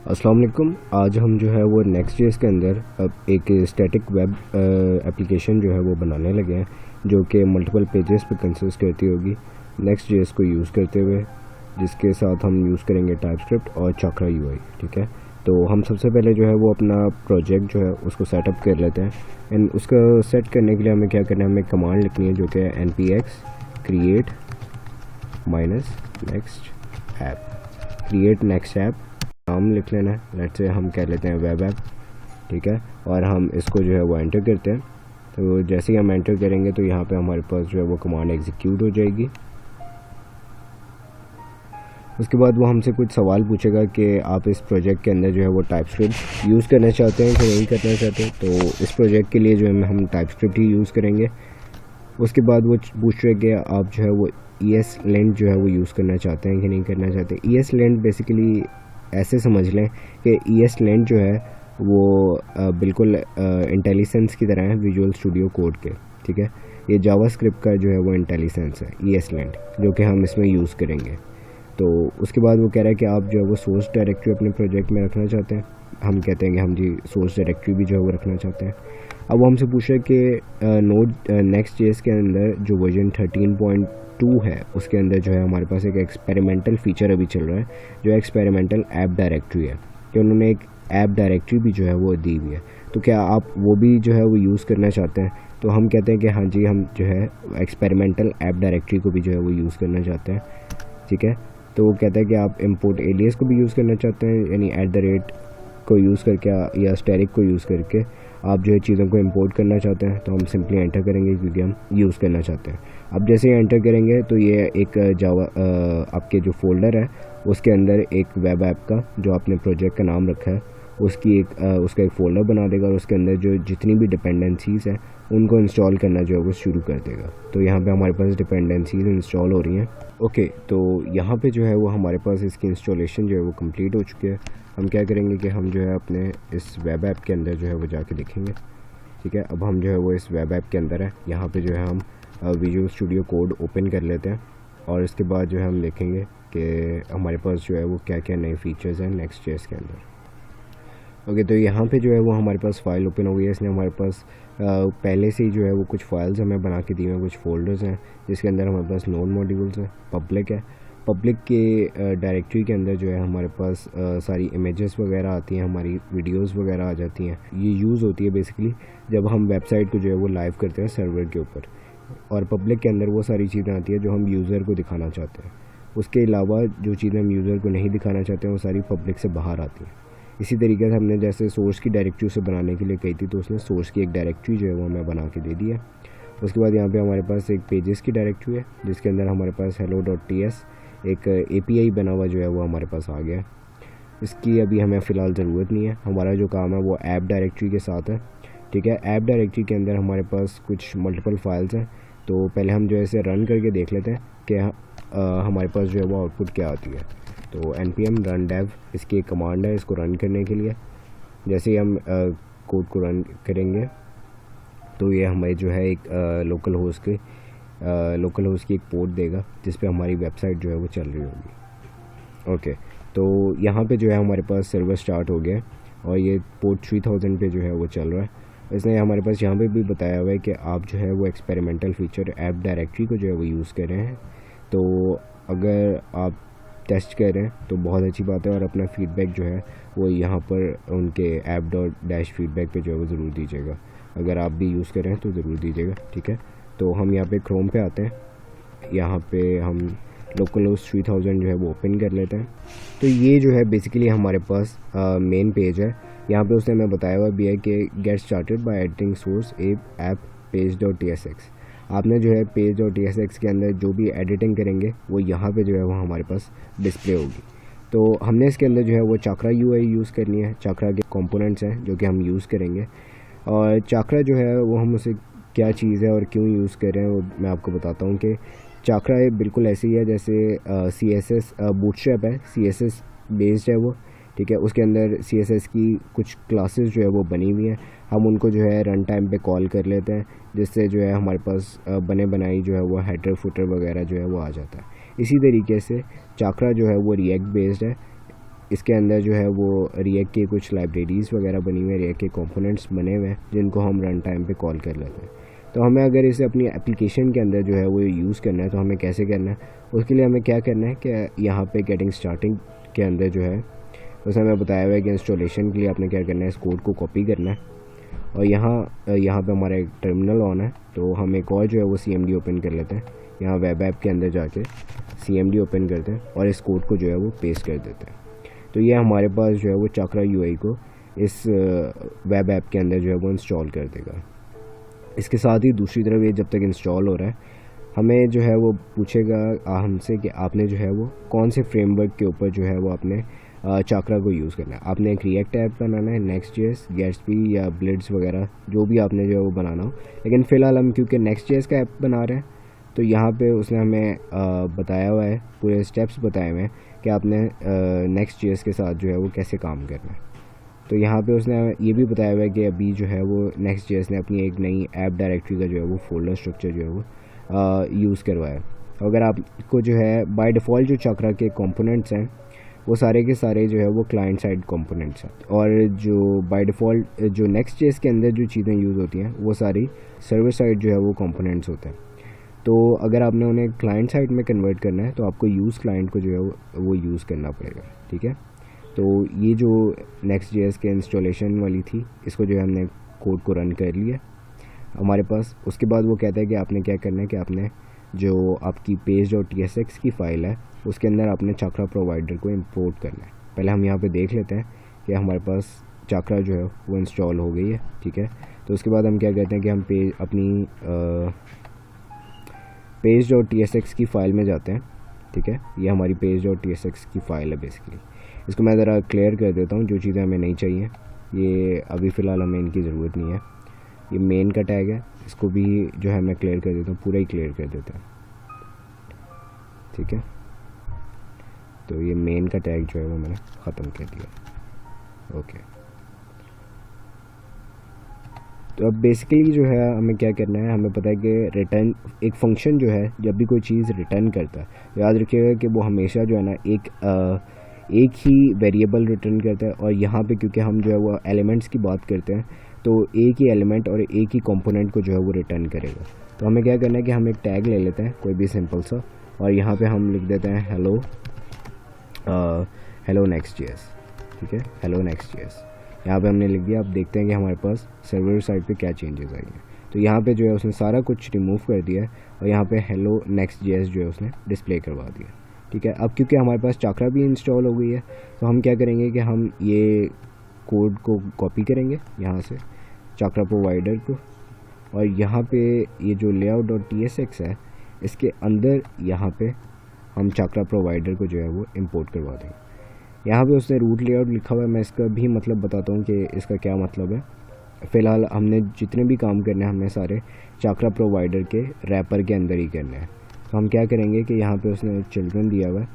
अस्सलाम वालेकुम। आज हम जो है वो नेक्स्ट.जेएस के अंदर अब एक स्टैटिक वेब एप्लीकेशन जो है वो बनाने लगे हैं, जो कि मल्टीपल पेजेस पे कंसिस्ट करती होगी नेक्स्ट.जेएस को यूज़ करते हुए, जिसके साथ हम यूज़ करेंगे टाइपस्क्रिप्ट और चाकरा यूआई। ठीक है, तो हम सबसे पहले जो है वो अपना प्रोजेक्ट जो है उसको सेटअप कर लेते हैं। एंड उसका सेट करने के लिए हमें क्या करना है, हमें कमांड लिखनी है जो कि npx create -next app, create next app नाम लिख लेना है। लेट्स से हम कह लेते हैं वेब ऐप। ठीक है, और हम इसको जो है वो एंटर करते हैं। तो जैसे ही हम एंटर करेंगे तो यहाँ पे हमारे पास जो है वो कमांड एग्जीक्यूट हो जाएगी। उसके बाद वो हमसे कुछ सवाल पूछेगा कि आप इस प्रोजेक्ट के अंदर जो है वो टाइपस्क्रिप्ट यूज़ करना चाहते हैं कि नहीं करना चाहते। तो इस प्रोजेक्ट के लिए जो है हम टाइपस्क्रिप्ट ही यूज़ करेंगे। उसके बाद वो पूछ रहे कि आप जो है वो ESLint जो है वो यूज़ करना चाहते हैं कि नहीं करना चाहते। ESLint बेसिकली ऐसे समझ लें कि ESLint जो है वो बिल्कुल इंटेलिसेंस की तरह है विजुअल स्टूडियो कोड के। ठीक है, ये जावास्क्रिप्ट का जो है वो इंटेलिसेंस है ESLint, जो कि हम इसमें यूज़ करेंगे। तो उसके बाद वो कह रहा है कि आप जो है वो सोर्स डायरेक्टरी अपने प्रोजेक्ट में रखना चाहते हैं। हम कहते हैं कि हम जी सोर्स डायरेक्टरी भी जो है वो रखना चाहते हैं। अब वो हमसे पूछ रहे हैं कि नोड नेक्स्ट.जेएस के अंदर जो वर्जन 13.2 है उसके अंदर जो है हमारे पास एक एक्सपेरिमेंटल फीचर अभी चल रहा है, जो एक्सपेरिमेंटल ऐप डायरेक्टरी है, कि उन्होंने एक ऐप डायरेक्टरी भी जो है वो दी हुई है। तो क्या आप वो भी जो है वो यूज़ करना चाहते हैं? तो हम कहते हैं कि हाँ जी, हम जो है एक्सपेरिमेंटल ऐप डायरेक्टरी को भी जो है वो यूज़ करना चाहते हैं। ठीक है, तो वो कहता है कि आप इंपोर्ट एलियस को भी यूज़ करना चाहते हैं, यानी @ को यूज़ करके या स्टैटिक को यूज़ करके आप जो है चीज़ों को इंपोर्ट करना चाहते हैं। तो हम सिंपली एंटर करेंगे क्योंकि हम यूज़ करना चाहते हैं। अब जैसे ही एंटर करेंगे तो ये एक जावा आपके जो फोल्डर है उसके अंदर एक वेब ऐप का जो आपने प्रोजेक्ट का नाम रखा है उसका एक फ़ोल्डर बना देगा, और उसके अंदर जो जितनी भी डिपेंडेंसीज़ हैं उनको इंस्टॉल करना जो है वो शुरू कर देगा। तो यहाँ पे हमारे पास डिपेंडेंसीज़ इंस्टॉल हो रही हैं। ओके, तो यहाँ पे जो है वो हमारे पास इसकी इंस्टॉलेशन जो है वो कंप्लीट हो चुकी है। हम क्या करेंगे कि हम जो है अपने इस वेब ऐप के अंदर जो है वो जाके देखेंगे। ठीक है, अब हम जो है वो इस वेब ऐप के अंदर है। यहाँ पे जो है हम विजुअल स्टूडियो कोड ओपन कर लेते हैं, और इसके बाद जो है हम देखेंगे कि हमारे पास जो है वो क्या क्या नए फीचर्स हैं नेक्स्ट.जेएस के अंदर। ओके, तो यहाँ पे जो है वो हमारे पास फ़ाइल ओपन हो गई है। इसने हमारे पास पहले से ही जो है वो कुछ फाइल्स हमें बना के दी हुई हैं, कुछ फ़ोल्डर्स हैं जिसके अंदर हमारे पास नोड मॉड्यूल्स हैं, पब्लिक है। पब्लिक के डायरेक्टरी के अंदर जो है हमारे पास सारी इमेजेस वगैरह आती हैं, हमारी वीडियोस वगैरह आ जाती हैं। ये यूज़ होती है बेसिकली जब हम वेबसाइट को जो है वो लाइव करते हैं सर्वर के ऊपर। और पब्लिक के अंदर वो सारी चीज़ें आती हैं जो हम यूज़र को दिखाना चाहते हैं। उसके अलावा जो चीज़ें हम यूज़र को नहीं दिखाना चाहते हैं वो सारी पब्लिक से बाहर आती हैं। इसी तरीके से हमने जैसे सोर्स की डायरेक्टरी उसे बनाने के लिए कही थी, तो उसने सोर्स की एक डायरेक्टरी जो है वो हमें बना के दे दी है। उसके बाद यहाँ पे हमारे पास एक पेजेस की डायरेक्टरी है जिसके अंदर हमारे पास hello.ts एक API बना हुआ जो है वो हमारे पास आ गया है। इसकी अभी हमें फ़िलहाल ज़रूरत नहीं है, हमारा जो काम है वो ऐप डायरेक्टरी के साथ है। ठीक है, ऐप डायरेक्टरी के अंदर हमारे पास कुछ मल्टीपल फाइल्स हैं। तो पहले हम जो है इसे रन करके देख लेते हैं कि हमारे पास जो है वो आउटपुट क्या आती है। तो npm run dev इसकी एक कमांड है इसको रन करने के लिए। जैसे ही हम कोड को रन करेंगे तो ये हमारी जो है एक लोकल होस्ट की एक पोर्ट देगा जिस पे हमारी वेबसाइट जो है वो चल रही होगी। ओके, तो यहाँ पे जो है हमारे पास सर्वर स्टार्ट हो गया और ये पोर्ट 3000 पे जो है वो चल रहा है। इसने हमारे पास यहाँ पे भी बताया हुआ है कि आप जो है वो एक्सपेरिमेंटल फीचर ऐप डायरेक्टरी को जो है वो यूज़ कर रहे हैं। तो अगर आप टेस्ट कर रहे हैं तो बहुत अच्छी बात है, और अपना फ़ीडबैक जो है वो यहाँ पर उनके app.dash-feedback पे जो है वो ज़रूर दीजिएगा। अगर आप भी यूज़ कर रहे हैं तो ज़रूर दीजिएगा। ठीक है, तो हम यहाँ पे क्रोम पे आते हैं। यहाँ पे हम लोकल होस्ट 3000 जो है वो ओपन कर लेते हैं। तो ये जो है बेसिकली हमारे पास मेन पेज है। यहाँ पे उसने हमें बताया हुआ भी है कि get started by editing source app page.tsx। आपने जो है page.tsx के अंदर जो भी एडिटिंग करेंगे वो यहाँ पे जो है वो हमारे पास डिस्प्ले होगी। तो हमने इसके अंदर जो है वो चाकरा यूआई यूज़ करनी है। चाकरा के कंपोनेंट्स हैं जो कि हम यूज़ करेंगे, और चाकरा जो है वो हम उसे क्या चीज़ है और क्यों यूज़ कर रहे हैं वो मैं आपको बताता हूँ। कि चाकरा बिल्कुल ऐसे ही है जैसे CSS बूटस्ट्रैप है, CSS बेस्ड है वो। ठीक है, उसके अंदर CSS की कुछ क्लासेस जो है वो बनी हुई हैं, हम उनको जो है रन टाइम पे कॉल कर लेते हैं, जिससे जो है हमारे पास बने बनाई जो है वो हेडर फुटर वगैरह जो है वो आ जाता है। इसी तरीके से चाकरा जो है वो रिएक्ट बेस्ड है। इसके अंदर जो है वो रिएक्ट के कुछ लाइब्रेरीज़ वगैरह बनी हुई हैं, रिएक्ट के कंपोनेंट्स बने हुए हैं जिनको हम रन टाइम पे कॉल कर लेते हैं। तो हमें अगर इसे अपनी एप्लीकेशन के अंदर जो है वो यूज़ करना है तो हमें कैसे करना है, उसके लिए हमें क्या करना है कि यहाँ पे गेटिंग स्टार्टिंग के अंदर जो है उसमें हमें बताया हुआ है कि इंस्टॉलेशन के लिए आपने क्या करना है, इस कोड को कॉपी करना है और यहाँ पे हमारा एक टर्मिनल ऑन है, तो हम एक और जो है वो CMD ओपन कर लेते हैं। यहाँ वेब ऐप के अंदर जाके CMD ओपन करते हैं और इस कोड को जो है वो पेस्ट कर देते हैं। तो ये हमारे पास जो है वो चाकरा UI को इस वेब ऐप के अंदर जो है वो इंस्टॉल कर देगा। इसके साथ ही दूसरी तरफ ये जब तक इंस्टॉल हो रहा है हमें जो है वो पूछेगा हमसे कि आपने जो है वो कौन से फ्रेमवर्क के ऊपर जो है वो आपने चाकरा को यूज़ करना है। आपने एक रिएक्ट ऐप बनाना है, Next.js, Gatsby या Blitz वगैरह जो भी आपने जो है वो बनाना हो। लेकिन फ़िलहाल हम क्योंकि Next.js का ऐप बना रहे हैं तो यहाँ पे उसने हमें बताया हुआ है, पूरे स्टेप्स बताए हुए हैं कि आपने Next.js के साथ जो है वो कैसे काम करना है। तो यहाँ पे उसने ये भी बताया हुआ है कि अभी जो है वो Next.js ने अपनी एक नई ऐप डायरेक्टरी का जो है वो फोल्डर स्ट्रक्चर जो है वो यूज़ करवाया है। अगर आपको जो है बाय डिफ़ॉल्ट जो चाकरा के कंपोनेंट्स हैं वो सारे के सारे जो है वो क्लाइंट साइड कंपोनेंट्स हैं, और जो बाय डिफ़ॉल्ट जो Next.js के अंदर जो चीज़ें यूज़ होती हैं वो सारी सर्वर साइड जो है वो कंपोनेंट्स होते हैं। तो अगर आपने उन्हें क्लाइंट साइड में कन्वर्ट करना है तो आपको यूज़ क्लाइंट को जो है वो यूज़ करना पड़ेगा, ठीक है। तो ये जो Next.js के इंस्टॉलेशन वाली थी इसको जो है हमने कोड को रन कर लिया हमारे पास। उसके बाद वो कहता है कि आपने क्या करना है कि आपने जो आपकी page.tsx की फ़ाइल है उसके अंदर आपने चाकरा प्रोवाइडर को इंपोर्ट करना है। पहले हम यहाँ पे देख लेते हैं कि हमारे पास चाकरा जो है वो इंस्टॉल हो गई है, ठीक है। तो उसके बाद हम क्या कहते हैं कि हम अपनी page.tsx की फ़ाइल में जाते हैं, ठीक है। ये हमारी page.tsx की फ़ाइल है बेसिकली। इसको मैं ज़रा क्लियर कर देता हूँ, जो चीज़ें हमें नहीं चाहिए ये अभी फ़िलहाल हमें इनकी ज़रूरत नहीं है। ये मेन का टैग है, इसको भी जो है मैं क्लियर कर देता हूँ, पूरा ही क्लियर कर देता हूँ, ठीक है। तो ये मेन का टैग जो है वो मैंने ख़त्म कर दिया, ओके। तो अब बेसिकली जो है हमें क्या करना है, हमें पता है कि रिटर्न एक फ़ंक्शन जो है जब भी कोई चीज़ रिटर्न करता है, याद रखिएगा कि वो हमेशा जो है ना एक ही वेरिएबल रिटर्न करता है। और यहाँ पे क्योंकि हम जो है वो एलिमेंट्स की बात करते हैं तो एक ही एलिमेंट और एक ही कंपोनेंट को जो है वो रिटर्न करेगा। तो हमें क्या करना है कि हम एक टैग ले लेते हैं कोई भी सिंपल सा, और यहाँ पे हम लिख देते हैं हेलो Next.js, ठीक है, हेलो Next.js। यहाँ पे हमने लिख दिया। अब देखते हैं कि हमारे पास सर्वर साइड पे क्या चेंजेस आई हैं। तो यहाँ पे जो है उसने सारा कुछ रिमूव कर दिया है और यहाँ पे हेलो Next.js जो है उसने डिस्प्ले करवा दिया, ठीक है। अब क्योंकि हमारे पास चाकरा भी इंस्टॉल हो गई है तो हम क्या करेंगे कि हम ये कोड को कॉपी करेंगे यहाँ से चाकरा प्रोवाइडर को, और यहाँ पे ये जो layout.tsx है इसके अंदर यहाँ पे हम चाकरा प्रोवाइडर को जो है वो इंपोर्ट करवा देंगे। यहाँ पे उसने रूट लेआउट लिखा हुआ है, मैं इसका भी मतलब बताता हूँ कि इसका क्या मतलब है। फ़िलहाल हमने जितने भी काम करने हैं हमने सारे चाकरा प्रोवाइडर के रैपर के अंदर ही करने हैं। तो हम क्या करेंगे कि यहाँ पे उसने चिल्ड्रन दिया हुआ है,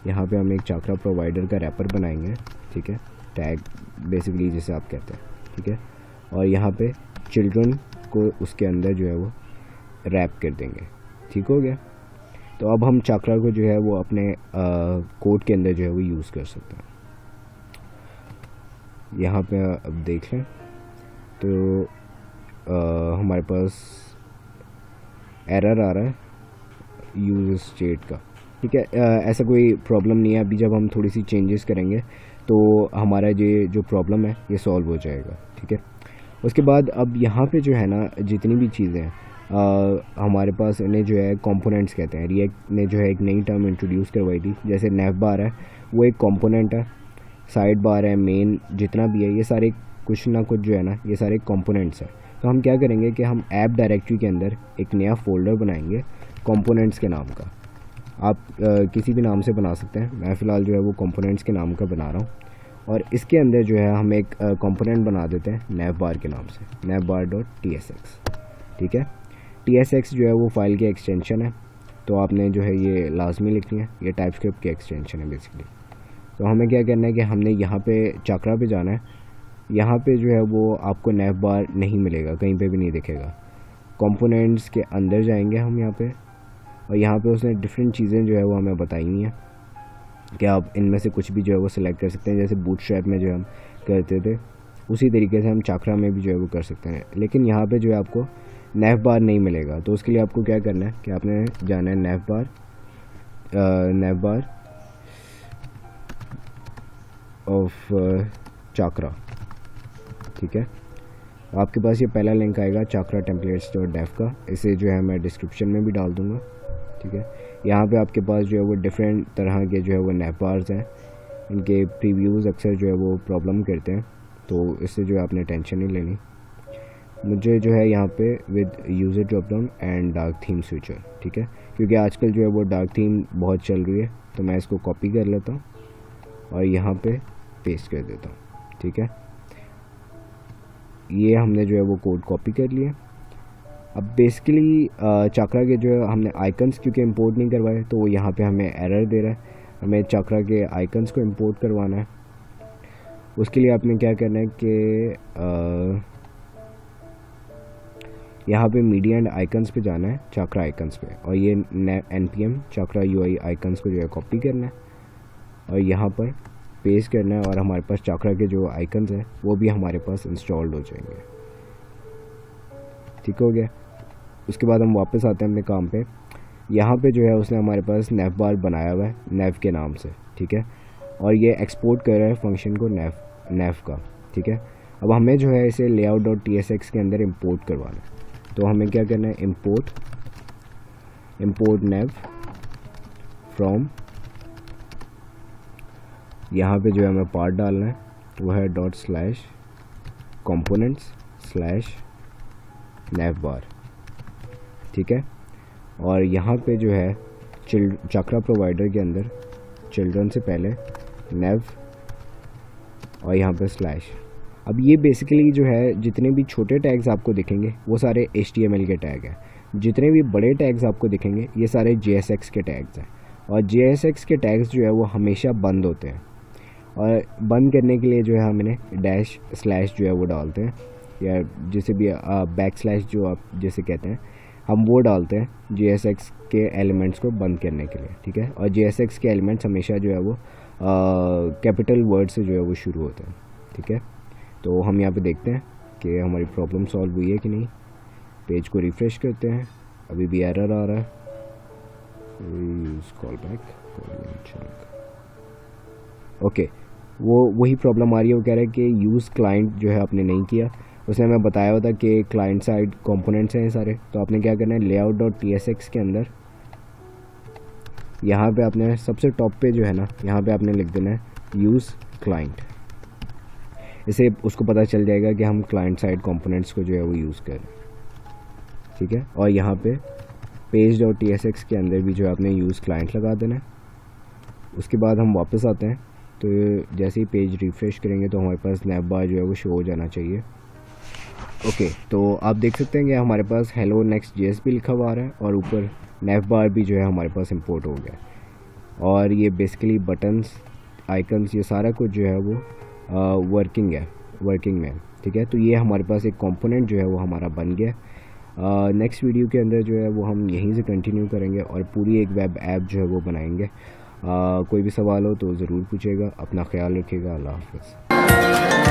यहाँ पे हम एक चाकरा प्रोवाइडर का रैपर बनाएंगे, ठीक है, टैग बेसिकली जिसे आप कहते हैं, ठीक है। और यहाँ पे चिल्ड्रन को उसके अंदर जो है वो रैप कर देंगे, ठीक हो गया। तो अब हम चाकरा को जो है वो अपने कोड के अंदर जो है वो यूज़ कर सकते हैं। यहाँ पे अब देख लें तो हमारे पास एरर आ रहा है यूज़ स्टेट का, ठीक है। ऐसा कोई प्रॉब्लम नहीं है, अभी जब हम थोड़ी सी चेंजेस करेंगे तो हमारा ये जो प्रॉब्लम है ये सॉल्व हो जाएगा, ठीक है। उसके बाद अब यहाँ पे जो है ना जितनी भी चीज़ें हैं हमारे पास इन्हें जो है कंपोनेंट्स कहते हैं। रिएक्ट ने जो है एक नई टर्म इंट्रोड्यूस करवाई थी, जैसे नेव बार है वो एक कंपोनेंट है, साइड बार है, मेन जितना भी है ये सारे कुछ ना कुछ जो है ना ये सारे कंपोनेंट्स हैं। तो हम क्या करेंगे कि हम ऐप डायरेक्टरी के अंदर एक नया फोल्डर बनाएंगे कंपोनेंट्स के नाम का। आप किसी भी नाम से बना सकते हैं, मैं फ़िलहाल जो है वो कंपोनेंट्स के नाम का बना रहा हूँ। और इसके अंदर जो है हम एक कंपोनेंट बना देते हैं नेव बार के नाम से, navbar.tsx, ठीक है। tsx जो है वो फाइल की एक्सटेंशन है, तो आपने जो है ये लाजमी लिखनी है, ये टाइपस्क्रिप्ट की एक्सटेंशन है बेसिकली। तो हमें क्या करना है कि हमने यहाँ पे चाकरा पे जाना है, यहाँ पे जो है वो आपको नेव बार नहीं मिलेगा, कहीं पे भी नहीं दिखेगा। कंपोनेंट्स के अंदर जाएंगे हम यहाँ पे, और यहाँ पे उसने डिफरेंट चीज़ें जो है वो हमें बताई हुई हैं। कि आप इनमें से कुछ भी जो है वो सिलेक्ट कर सकते हैं। जैसे बूटस्ट्रैप में जो हम करते थे उसी तरीके से हम चाकरा में भी जो है वो कर सकते हैं। लेकिन यहाँ पे जो है आपको नैव बार नहीं मिलेगा, तो उसके लिए आपको क्या करना है कि आपने जाना है नैव बार ऑफ चाकरा। ठीक है, आपके पास ये पहला लिंक आएगा चाकरा templates.dev का, इसे जो है मैं डिस्क्रिप्शन में भी डाल दूँगा। ठीक है, यहाँ पे आपके पास जो है वो डिफरेंट तरह के जो है वो नैव बार्स हैं, इनके प्रीव्यूज़ अक्सर जो है वो प्रॉब्लम करते हैं, तो इससे जो है आपने टेंशन नहीं लेनी। मुझे जो है यहाँ पे with user drop down and dark theme switcher, ठीक है, क्योंकि आजकल जो है वो डार्क थीम बहुत चल रही है, तो मैं इसको कॉपी कर लेता हूँ और यहाँ पे पेस्ट कर देता हूँ। ठीक है, ये हमने जो है वो कोड कॉपी कर लिया। अब बेसिकली चाकरा के जो है हमने आइकन्स क्योंकि इंपोर्ट नहीं करवाए, तो वो यहाँ पे हमें एरर दे रहा है। हमें चाकरा के आइकन्स को इंपोर्ट करवाना है। उसके लिए आपने क्या करना है कि यहाँ पे मीडिया एंड आइकन्स पे जाना है, चाकरा आइकन्स पे, और ये npm चाकरा UI आइकन्स को जो है कॉपी करना है और यहाँ पर पेस्ट करना है, और हमारे पास चाकरा के जो आइकन्स हैं वो भी हमारे पास इंस्टॉल्ड हो जाएंगे। ठीक हो गया। उसके बाद हम वापस आते हैं अपने काम पे। यहाँ पे जो है उसने हमारे पास नैव बार बनाया हुआ है नैव के नाम से। ठीक है, और ये एक्सपोर्ट कर रहा है फंक्शन को नैव का। ठीक है, अब हमें जो है इसे layout.tsx के अंदर इंपोर्ट करवाना है, तो हमें क्या करना है, इंपोर्ट नैव फ्रॉम, यहाँ पे जो है हमें पार्ट डालना है, वो है .components/navbar। ठीक है, और यहाँ पे जो है चाकरा प्रोवाइडर के अंदर चिल्ड्रन से पहले नैव और यहाँ पे स्लैश। अब ये बेसिकली जो है जितने भी छोटे टैग्स आपको दिखेंगे वो सारे HTML के टैग हैं, जितने भी बड़े टैग्स आपको दिखेंगे ये सारे JSX के टैग्स हैं, और JSX के टैग्स जो है वो हमेशा बंद होते हैं, और बंद करने के लिए जो है हमने // जो है वो डालते हैं, या जैसे भी बैकस्लैश जो आप जैसे कहते हैं, हम वो डालते हैं JSX के एलिमेंट्स को बंद करने के लिए। ठीक है, और JSX के एलिमेंट्स हमेशा जो है वो कैपिटल वर्ड से जो है वो शुरू होते हैं। ठीक है, तो हम यहाँ पे देखते हैं कि हमारी प्रॉब्लम सॉल्व हुई है कि नहीं। पेज को रिफ़्रेश करते हैं, अभी भी एरर आ रहा है। कॉल बैक, ओके, वही प्रॉब्लम आ रही है। वो कह रहा है कि यूज़ क्लाइंट जो है आपने नहीं किया। उसने हमें बताया हुआ था कि क्लाइंट साइड कंपोनेंट्स हैं सारे, तो आपने क्या करना है, layout.tsx के अंदर यहाँ पे आपने सबसे टॉप पे जो है ना, यहाँ पे आपने लिख देना है यूज़ क्लाइंट। इससे उसको पता चल जाएगा कि हम क्लाइंट साइड कंपोनेंट्स को जो है वो यूज़ कर रहे हैं। ठीक है, और यहाँ पे page.tsx के अंदर भी जो है आपने यूज़ क्लाइंट लगा देना है। उसके बाद हम वापस आते हैं, तो जैसे ही पेज रिफ़्रेश करेंगे तो हमारे पास नैव बार जो है वो शो हो जाना चाहिए। ओके, तो आप देख सकते हैं कि हमारे पास hello next.js भी लिखा हुआ आ रहा है, और ऊपर नैव बार भी जो है हमारे पास इंपोर्ट हो गया। और ये बेसिकली बटन्स, आइकन्स, ये सारा कुछ जो है वो वर्किंग में। ठीक है, तो ये हमारे पास एक कंपोनेंट जो है वो हमारा बन गया। नेक्स्ट वीडियो के अंदर जो है वो हम यहीं से कंटिन्यू करेंगे और पूरी एक वेब ऐप जो है वो बनाएंगे। कोई भी सवाल हो तो ज़रूर पूछेगा। अपना ख्याल रखिएगा। अल्लाह हाफ़िज़।